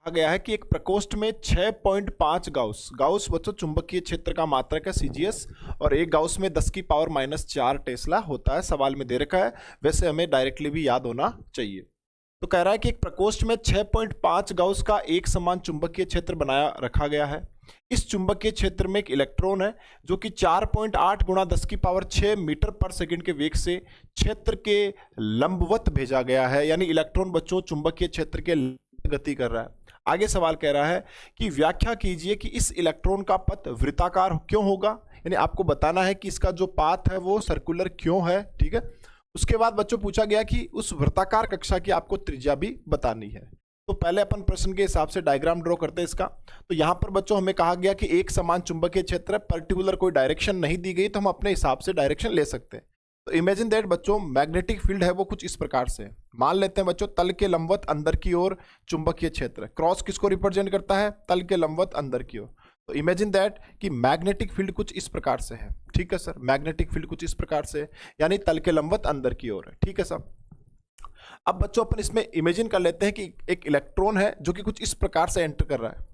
कहा गया है कि एक प्रकोष्ठ में 6.5 गाउस गाउस बच्चों चुंबकीय क्षेत्र का मात्रक है सीजीएस, और एक गाउस में 10 की पावर -4 टेस्ला होता है। सवाल में दे रखा है, वैसे हमें डायरेक्टली भी याद होना चाहिए। तो कह रहा है कि एक प्रकोष्ठ में 6.5 गाउस का एक समान चुंबकीय क्षेत्र बनाया रखा गया है। इस चुंबकीय क्षेत्र में एक इलेक्ट्रॉन है जो कि 4.8 गुणा 10 की पावर 6 मीटर पर सेकंड के वेग से क्षेत्र के लंबवत भेजा गया है। यानी इलेक्ट्रॉन बच्चों चुंबकीय क्षेत्र के गति कर रहा है। आगे सवाल कह रहा है कि व्याख्या कीजिए कि इस इलेक्ट्रॉन का पथ वृत्ताकार क्यों होगा। यानी आपको बताना है कि इसका जो पाथ है वो सर्कुलर क्यों है। ठीक है, उसके बाद बच्चों पूछा गया कि उस वृत्ताकार कक्षा की आपको त्रिज्या भी बतानी है। तो पहले अपन प्रश्न के हिसाब से डायग्राम ड्रॉ करते हैं इसका। तो यहां पर बच्चों हमें कहा गया कि एक समान चुंबकीय क्षेत्र है, पर्टिकुलर कोई डायरेक्शन नहीं दी गई, तो हम अपने हिसाब से डायरेक्शन ले सकते हैं। तो इमेजिन दैट बच्चों मैग्नेटिक फील्ड है वो कुछ इस प्रकार से है। मान लेते हैं बच्चों तल के लंबवत अंदर की ओर चुंबकीय क्षेत्र, क्रॉस किसको रिप्रेजेंट करता है, तल के लंबवत अंदर की ओर। तो इमेजिन दैट कि मैग्नेटिक फील्ड कुछ इस प्रकार से है। ठीक है सर, मैग्नेटिक फील्ड कुछ इस प्रकार से है, यानी तल के लंबवत अंदर की ओर है। ठीक है सर, अब बच्चों अपन इसमें इमेजिन कर लेते हैं कि एक इलेक्ट्रॉन है जो कि कुछ इस प्रकार से एंटर कर रहा है,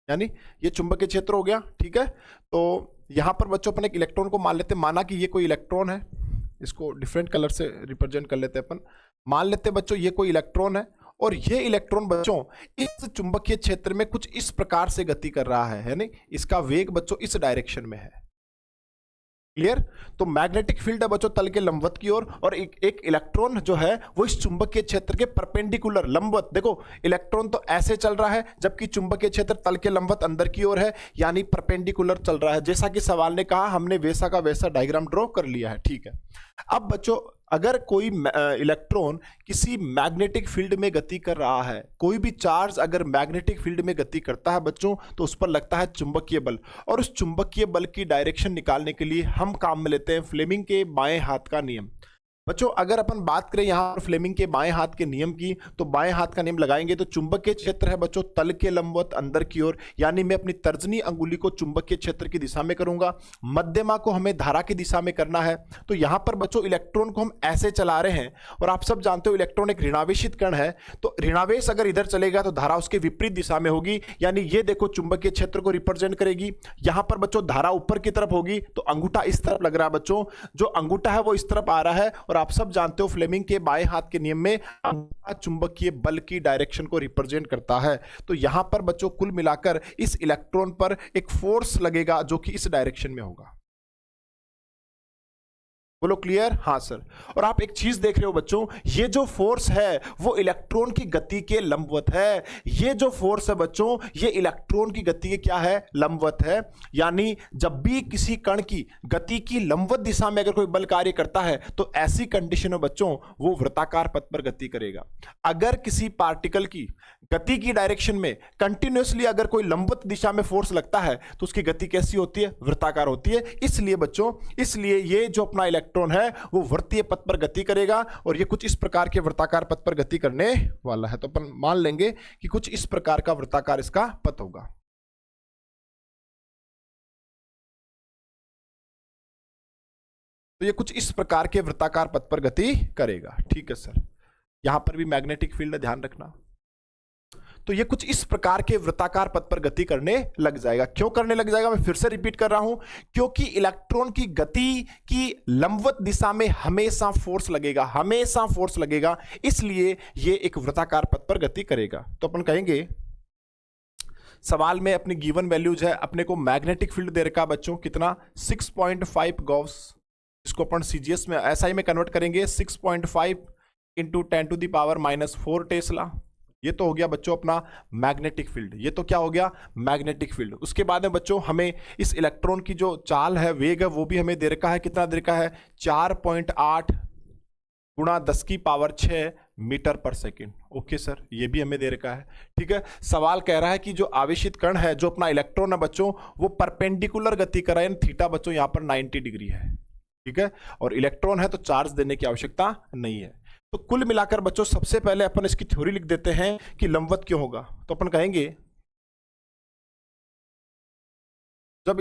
यानी ये चुंबकीय क्षेत्र हो गया। ठीक है, तो यहां पर बच्चों अपन एक इलेक्ट्रॉन को मान लेते हैं, माना कि ये कोई इलेक्ट्रॉन है, इसको डिफरेंट कलर से रिप्रेजेंट कर लेते हैं अपन। मान लेते हैं बच्चों ये कोई इलेक्ट्रॉन है, और ये इलेक्ट्रॉन बच्चों इस चुंबकीय क्षेत्र में कुछ इस प्रकार से गति कर रहा है, यानी इसका वेग बच्चों इस डायरेक्शन में है। क्लियर। तो मैग्नेटिक फील्ड है बच्चों तल के लंबवत की ओर, और एक इलेक्ट्रॉन जो है वो इस चुंबकीय क्षेत्र के परपेंडिकुलर लंबवत। देखो इलेक्ट्रॉन तो ऐसे चल रहा है, जबकि चुंबकीय क्षेत्र तल के लंबवत अंदर की ओर है, यानी परपेंडिकुलर चल रहा है। जैसा कि सवाल ने कहा, हमने वैसा का वैसा डायग्राम ड्रॉ कर लिया है। ठीक है, अब बच्चों अगर कोई इलेक्ट्रॉन किसी मैग्नेटिक फील्ड में गति कर रहा है, कोई भी चार्ज अगर मैग्नेटिक फील्ड में गति करता है बच्चों, तो उस पर लगता है चुंबकीय बल, और उस चुंबकीय बल की डायरेक्शन निकालने के लिए हम काम में लेते हैं फ्लेमिंग के बाएं हाथ का नियम। बच्चों अगर अपन बात करें यहां पर फ्लेमिंग के बाएं हाथ के नियम की, तो बाएं हाथ का नियम लगाएंगे तो चुंबकीय क्षेत्र है बच्चों तल के लंबवत अंदर की ओर, यानी मैं अपनी तर्जनी अंगुली को चुंबकीय क्षेत्र की दिशा में करूंगा, मध्यमा को हमें धारा की दिशा में करना है। तो यहां पर बच्चों इलेक्ट्रॉन को हम ऐसे चला रहे हैं, और आप सब जानते हो इलेक्ट्रॉन एक ऋणावेशित कण है, तो ऋणावेश अगर इधर चलेगा तो धारा उसके विपरीत दिशा में होगी, यानी ये देखो चुंबकीय क्षेत्र को रिप्रेजेंट करेगी। यहां पर बच्चों धारा ऊपर की तरफ होगी, तो अंगूठा इस तरफ लग रहा है बच्चों, जो अंगूठा है वो इस तरफ आ रहा है, और आप सब जानते हो फ्लेमिंग के बाएं हाथ के नियम में अंगूठा चुंबकीय बल की डायरेक्शन को रिप्रेजेंट करता है। तो यहां पर बच्चों कुल मिलाकर इस इलेक्ट्रॉन पर एक फोर्स लगेगा जो कि इस डायरेक्शन में होगा। बोलो क्लियर। हाँ सर। और आप एक चीज देख रहे हो बच्चों, ये जो फोर्स है वो इलेक्ट्रॉन की गति के लंबवत है। ये जो फोर्स है बच्चों, ये इलेक्ट्रॉन की गति के क्या है, लंबवत है। यानी जब भी किसी कण की गति की लंबवत दिशा में अगर कोई बल कार्य करता है, तो ऐसी कंडीशन में बच्चों वो वृत्ताकार पथ पर गति करेगा। अगर किसी पार्टिकल की गति की डायरेक्शन में कंटिन्यूअसली अगर कोई लंबवत दिशा में फोर्स लगता है, तो उसकी गति कैसी होती है, वृत्ताकार होती है। इसलिए बच्चों, इसलिए ये जो अपना इलेक्ट्रॉन है वो वृत्तीय पथ पर गति करेगा, और ये कुछ इस प्रकार के वृत्ताकार पथ पर गति करने वाला है। तो अपन मान लेंगे कि कुछ इस प्रकार का वृत्ताकार इसका पथ होगा। तो ये कुछ इस प्रकार के वृत्ताकार पथ पर गति करेगा। ठीक है सर, यहां पर भी मैग्नेटिक फील्ड है, ध्यान रखना। तो ये कुछ इस प्रकार के वृत्ताकार पथ पर गति करने लग जाएगा। क्यों करने लग जाएगा, मैं फिर से रिपीट कर रहा हूं, क्योंकि इलेक्ट्रॉन की गति की लंबवत दिशा में हमेशा फोर्स लगेगा, हमेशा फोर्स लगेगा, इसलिए ये एक वृत्ताकार पथ पर गति करेगा। तो अपन कहेंगे सवाल में अपनी गिवन वैल्यूज है, अपने को मैग्नेटिक फील्ड दे रखा बच्चों कितना, 6.5 गॉस। इसको अपन सीजीएस में एसआई में कन्वर्ट करेंगे, 6.5 इंटू 10⁻⁻⁴ टेस्ला। ये तो हो गया बच्चों अपना मैग्नेटिक फील्ड, ये तो क्या हो गया, मैग्नेटिक फील्ड। उसके बाद में बच्चों हमें इस इलेक्ट्रॉन की जो चाल है, वेग है, वो भी हमें दे रखा है, कितना दे रखा है, 4.8 गुणा 10 की पावर 6 मीटर पर सेकेंड। ओके सर, ये भी हमें दे रखा है। ठीक है, सवाल कह रहा है कि जो आवेशित कण है, जो अपना इलेक्ट्रॉन है बच्चों, वो परपेंडिकुलर गति कर रहा है, थीटा बच्चों यहाँ पर 90 डिग्री है। ठीक है, और इलेक्ट्रॉन है तो चार्ज देने की आवश्यकता नहीं है। तो कुल मिलाकर बच्चों सबसे पहले अपन इसकी थ्योरी लिख देते हैं कि लंबवत क्यों होगा। तो अपन कहेंगे जब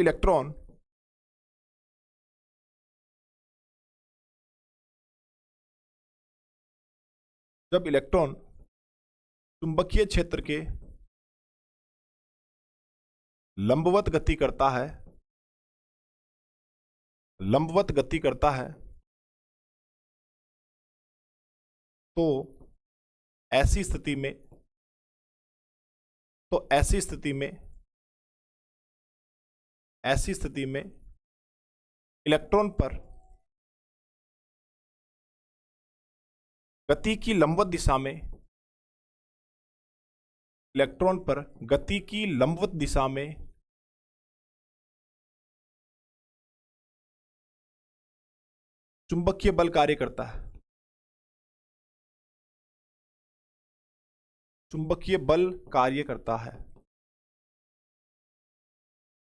इलेक्ट्रॉन चुंबकीय क्षेत्र के लंबवत गति करता है, लंबवत गति करता है, तो ऐसी स्थिति में, तो ऐसी स्थिति में, ऐसी स्थिति में इलेक्ट्रॉन पर गति की लंबवत दिशा में, इलेक्ट्रॉन पर गति की लंबवत दिशा में चुंबकीय बल कार्य करता है, चुंबकीय बल कार्य करता है।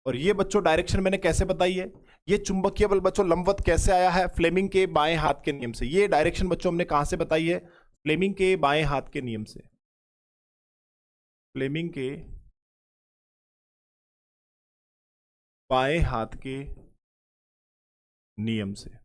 और ये बच्चों डायरेक्शन मैंने कैसे बताई है, ये चुंबकीय बल बच्चों लंबवत कैसे आया है, फ्लेमिंग के बाएं हाथ के नियम से। ये डायरेक्शन बच्चों हमने कहां से बताई है, फ्लेमिंग के बाएं हाथ के नियम से, फ्लेमिंग के बाएं हाथ के नियम से।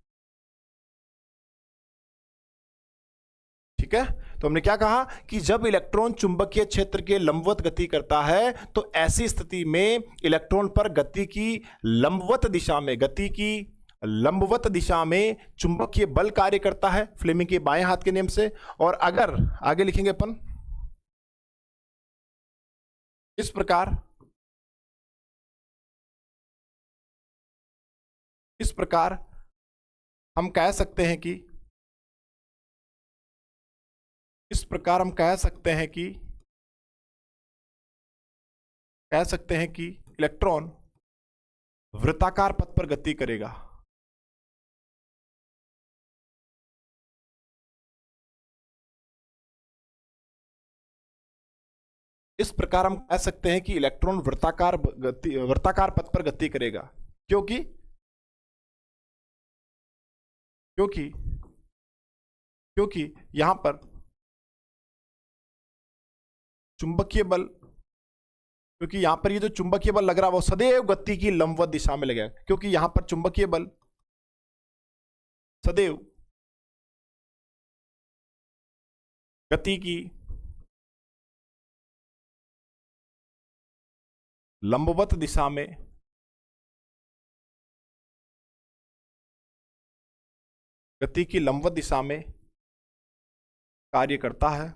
ठीक है, तो हमने क्या कहा कि जब इलेक्ट्रॉन चुंबकीय क्षेत्र के लंबवत गति करता है तो ऐसी स्थिति में इलेक्ट्रॉन पर गति की लंबवत दिशा में, गति की लंबवत दिशा में चुंबकीय बल कार्य करता है फ्लेमिंग के बाएं हाथ के नियम से। और अगर आगे लिखेंगे अपन इस प्रकार, इस प्रकार हम कह सकते हैं कि, इस प्रकार हम कह सकते हैं कि, कह सकते हैं कि इलेक्ट्रॉन वृत्ताकार पथ पर गति करेगा। इस प्रकार हम कह सकते हैं कि इलेक्ट्रॉन वृत्ताकार पथ पर गति करेगा, क्योंकि क्योंकि क्योंकि यहां पर चुंबकीय बल, क्योंकि यहां पर ये जो चुंबकीय बल लग रहा है वो सदैव गति की लंबवत दिशा में लगेगा, क्योंकि यहां पर चुंबकीय बल सदैव गति की लंबवत दिशा में, गति की लंबवत दिशा में कार्य करता है।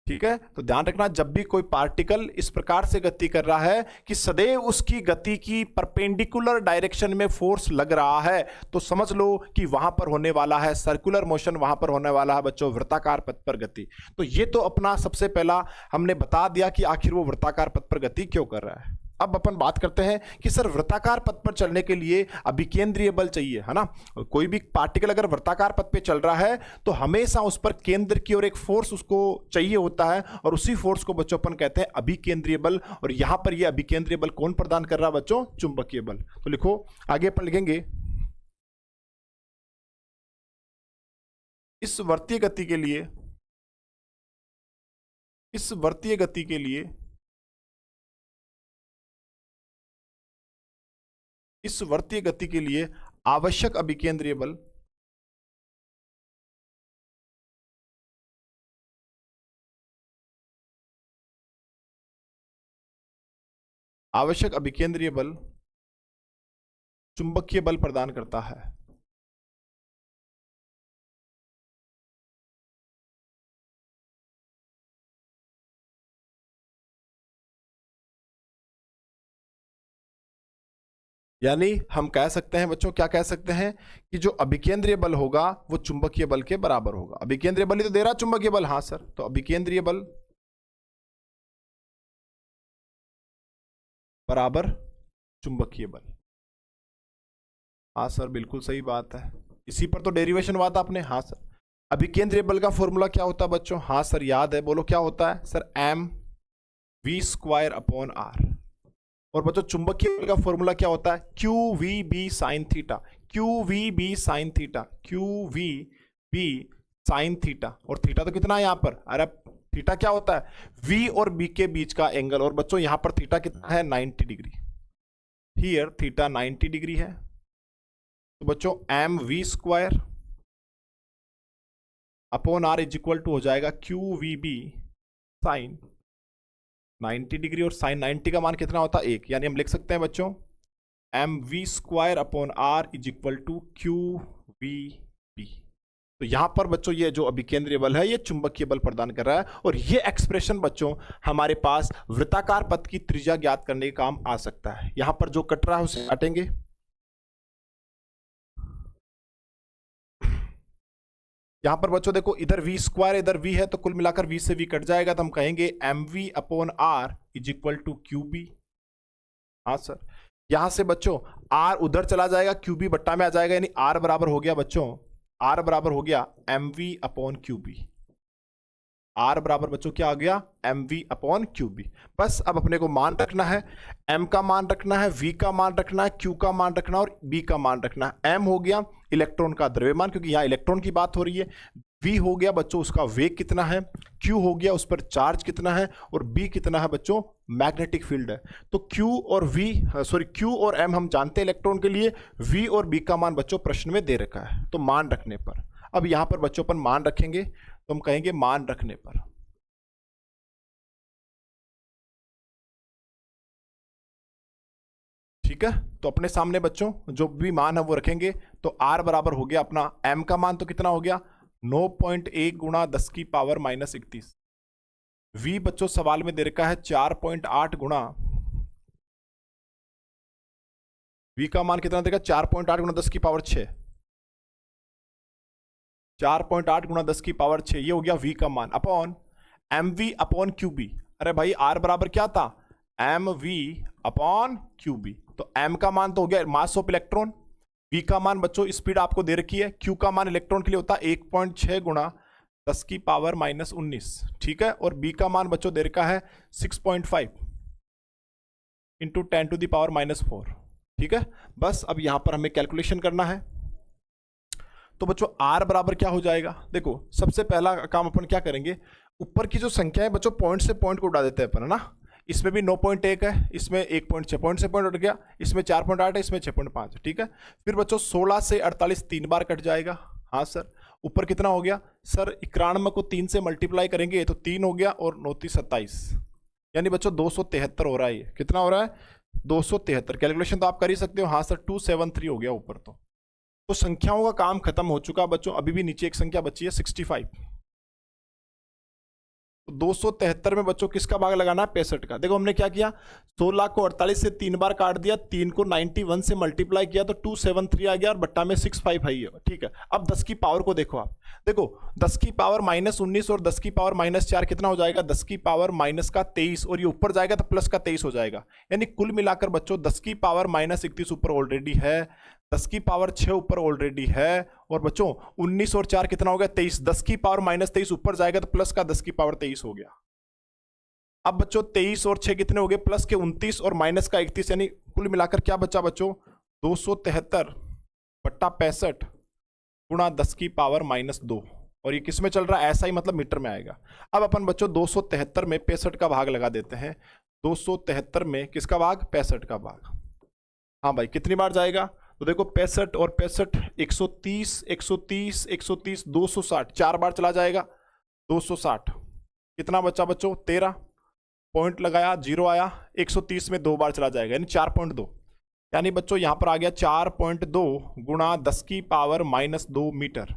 ठीक है, तो ध्यान रखना जब भी कोई पार्टिकल इस प्रकार से गति कर रहा है कि सदैव उसकी गति की परपेंडिकुलर डायरेक्शन में फोर्स लग रहा है, तो समझ लो कि वहां पर होने वाला है सर्कुलर मोशन, वहां पर होने वाला है बच्चों वृत्ताकार पथ पर गति। तो ये तो अपना सबसे पहला हमने बता दिया कि आखिर वो वृत्ताकार पथ पर गति क्यों कर रहा है। अब अपन बात करते हैं कि सर वृत्ताकार पथ पर चलने के लिए अभिकेंद्रीय बल चाहिए, है ना। कोई भी पार्टिकल अगर वृत्ताकार पथ पे चल रहा है तो हमेशा उस पर केंद्र की ओर एक फोर्स उसको चाहिए होता है, और उसी फोर्स को बच्चों अपन कहते हैं अभिकेंद्रीय बल। और यहां पर यह अभिकेंद्रीय बल कौन प्रदान कर रहा है बच्चों, चुंबकीय बल। तो लिखो आगे अपन लिखेंगे इस वर्तीय गति के लिए, इस वर्तीय गति के लिए, इस वर्तीय गति के लिए आवश्यक अभिकेंद्रीय बल, आवश्यक अभिकेंद्रीय बल चुंबकीय बल प्रदान करता है। यानी हम कह सकते हैं बच्चों, क्या कह सकते हैं कि जो अभिकेंद्रीय बल होगा वो चुंबकीय बल के बराबर होगा। अभिकेंद्रीय बल ही तो दे रहा चुंबकीय बल, हाँ सर, तो अभिकेंद्रीय बल बराबर चुंबकीय बल। हाँ सर बिल्कुल सही बात है, इसी पर तो डेरिवेशन हुआ था आपने। हाँ सर, अभिकेंद्रीय बल का फॉर्मूला क्या होता है बच्चों, हाँ सर याद है, बोलो क्या होता है सर, mv²/r। और बच्चों चुंबकीय बल का फॉर्मूला क्या होता है, qvb sin theta, qvb sin theta, qvb sin theta. और थीटा तो कितना है यहाँ पर, अरे थीटा क्या होता है, v और b के बीच का एंगल। और बच्चों यहाँ पर थीटा कितना है, 90 डिग्री। हियर थीटा 90 डिग्री है। तो बच्चों mv²/r इज इक्वल टू हो जाएगा qvb sin 90 डिग्री और साइन 90 का मान कितना होता है 1, यानी हम लिख सकते हैं बच्चों mv² upon r is equal to QVP। तो यहां पर बच्चों ये जो अभिकेंद्रीय बल है ये चुंबकीय बल प्रदान कर रहा है, और ये एक्सप्रेशन बच्चों हमारे पास वृत्ताकार पथ की त्रिज्या ज्ञात करने के काम आ सकता है। यहां पर जो कट रहा है उसे काटेंगे। यहां पर बच्चों देखो इधर v² इधर v है, तो कुल मिलाकर v से v कट जाएगा, तो हम कहेंगे mv upon r is equal to QB। हाँ सर, यहां से बच्चों r उधर चला जाएगा, QB बट्टा में आ जाएगा, यानी r बराबर हो गया बच्चों, r बराबर हो गया mv अपॉन QB। r बराबर बच्चों क्या आ गया mv अपॉन QB। बस अब अपने को मान रखना है, m का मान रखना है, v का मान रखना है, q का मान रखना है और b का मान रखना है। m हो गया इलेक्ट्रॉन का द्रव्यमान, क्योंकि यहाँ इलेक्ट्रॉन की बात हो रही है। v हो गया बच्चों उसका वेग कितना है, q हो गया उस पर चार्ज कितना है, और b कितना है बच्चों मैग्नेटिक फील्ड है। तो q और m हम जानते हैं इलेक्ट्रॉन के लिए, v और b का मान बच्चों प्रश्न में दे रखा है। तो मान रखने पर, अब यहां पर बच्चों अपन मान रखेंगे, तो हम कहेंगे मान रखने पर, ठीक है। तो अपने सामने बच्चों जो भी मान है वो रखेंगे, तो r बराबर हो गया अपना m का मान तो कितना हो गया 9.1 गुणा 10 की पावर माइनस 31। v बच्चों सवाल में दे रखा है 4.8 गुणा, v का मान कितना देगा 4.8 गुणा 10 की पावर 6, 4.8 गुणा 10 की पावर 6, ये हो गया v का मान अपॉन mv अपॉन QB। अरे भाई r बराबर क्या था mv अपॉन QB, तो m का मान तो हो गया मास ऑफ इलेक्ट्रॉन, v का मान बच्चों स्पीड आपको दे रखी है, q का मान इलेक्ट्रॉन के लिए होता है 1.6 गुणा 10 की पावर माइनस 19, ठीक है। और b का मान बच्चों दे रखा है 6.5 into 10 to the power minus 4, ठीक है। बस अब यहां पर हमें कैलकुलेशन करना है, तो बच्चों r बराबर क्या हो जाएगा। देखो सबसे पहला काम अपन क्या करेंगे, ऊपर की जो संख्या है बच्चों पॉइंट से पॉइंट को उड़ा देते हैं अपन, है ना। इसमें भी 9.1 है, इसमें 1.6 पॉइंट से पॉइंट उठ गया, इसमें 4.8 है, इसमें 6.5 है, ठीक है। फिर बच्चों 16 से 48 3 बार कट जाएगा। हाँ सर, ऊपर कितना हो गया सर 91 को 3 से मल्टीप्लाई करेंगे तो 3 हो गया, और 9 27, यानी बच्चों 273 हो रहा है। ये कितना हो रहा है 273। कैलकुलेशन तो आप कर ही सकते हो। हाँ सर 273 हो गया ऊपर। तो संख्याओं का काम खत्म हो चुका बच्चों, अभी भी नीचे एक संख्या बची है 65। तो 273 में बच्चों किसका भाग लगाना है 65 का। देखो हमने क्या किया, 16 को 48 से 3 बार काट दिया, 3 को 91 से मल्टीप्लाई किया तो 273 आ गया, और बट्टा में 65 है, ठीक है। अब 10 की पावर को देखो आप, देखो 10 की पावर माइनस 19 और 10 की पावर माइनस 4 कितना हो जाएगा 10 की पावर माइनस का 23, और ये ऊपर जाएगा तो प्लस का 23 हो जाएगा। यानी कुल मिलाकर बच्चों 10 की पावर माइनस 31 ऊपर ऑलरेडी है, 10 की पावर 6 ऊपर ऑलरेडी है, और बच्चों 19 और 4 कितना हो गया 23, 10 की पावर माइनस 23 ऊपर जाएगा तो प्लस का 10 की पावर 23 हो गया। अब बच्चों 23 और 6 कितने हो गए प्लस के 29 और माइनस का 31, यानी कुल मिलाकर क्या बचा बच्चों 273 बट्टा 65 गुणा 10 की पावर माइनस 2, और ये किस में चल रहा है ऐसा ही मतलब मीटर में आएगा। अब अपन बच्चों 273 में 65 का भाग लगा देते हैं, 273 में किसका भाग 65 का भाग। हाँ भाई कितनी बार जाएगा, तो देखो 65 और 65 130 130 130 260, 4 बार चला जाएगा 260। कितना बचा बच्चों 13, पॉइंट लगाया 0 आया, 130 में 2 बार चला जाएगा यानी 4.2, यानी बच्चों यहां पर आ गया 4.2 गुणा 10 की पावर माइनस 2 मीटर।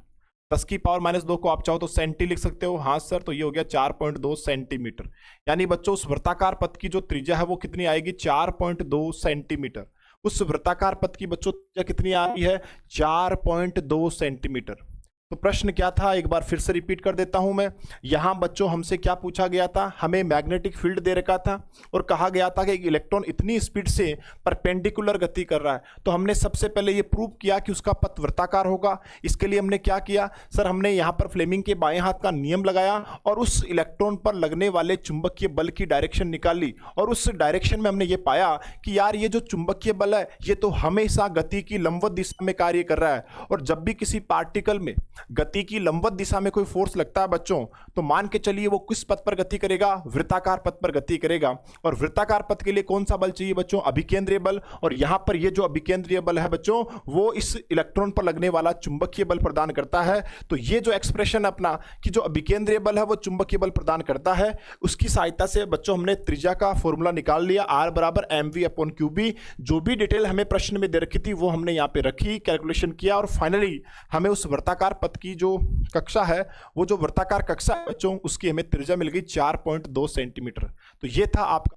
10 की पावर माइनस 2 को आप चाहो तो सेंटी लिख सकते हो। हाँ सर, तो ये हो गया 4.2 सेंटीमीटर, यानी बच्चों उस वृत्ताकार पथ की जो त्रिज्या है वो कितनी आएगी 4.2 सेंटीमीटर। उस वृत्ताकार पथ की बच्चों त्रिज्या कितनी आ रही है 4.2 सेंटीमीटर। तो प्रश्न क्या था एक बार फिर से रिपीट कर देता हूं मैं। यहां बच्चों हमसे क्या पूछा गया था, हमें मैग्नेटिक फील्ड दे रखा था और कहा गया था कि एक इलेक्ट्रॉन इतनी स्पीड से परपेंडिकुलर गति कर रहा है। तो हमने सबसे पहले ये प्रूव किया कि उसका पथ वृत्ताकार होगा। इसके लिए हमने क्या किया सर, हमने यहां पर फ्लेमिंग के बाएं हाथ का नियम लगाया और उस इलेक्ट्रॉन पर लगने वाले चुंबकीय बल की डायरेक्शन निकाली, और उस डायरेक्शन में हमने ये पाया कि यार ये जो चुंबकीय बल है ये तो हमेशा गति की लंबवत दिशा में कार्य कर रहा है। और जब भी किसी पार्टिकल में गति की लंबवत दिशा में कोई फोर्स लगता है बच्चों, तो मान के चलिए वो किस पथ पर गति करेगा, वृत्ताकार पथ पर गति करेगा। और वृत्ताकार पथ के लिए कौन सा बल चाहिए बच्चों, अभिकेंद्रीय बल। और यहां पर ये जो अभिकेंद्रीय बल है बच्चों, वो इस इलेक्ट्रॉन पर लगने वाला चुंबकीय बल प्रदान करता है। तो ये जो एक्सप्रेशन अपना कि जो अभिकेंद्रीय बल है वो चुंबकीय बल प्रदान करता है, उसकी सहायता से बच्चों हमने त्रिज्या का फॉर्मूला निकाल लिया, R बराबर mv/qb। जो भी डिटेल हमें प्रश्न में दे रखी थी वो हमने यहाँ पे रखी, कैलकुलेशन किया, और फाइनली हमें उस वृत्ताकार पथ की जो कक्षा है, वो जो वृत्ताकार कक्षा है बच्चों, उसकी हमें त्रिज्या मिल गई 4.2 सेंटीमीटर। तो ये था आपका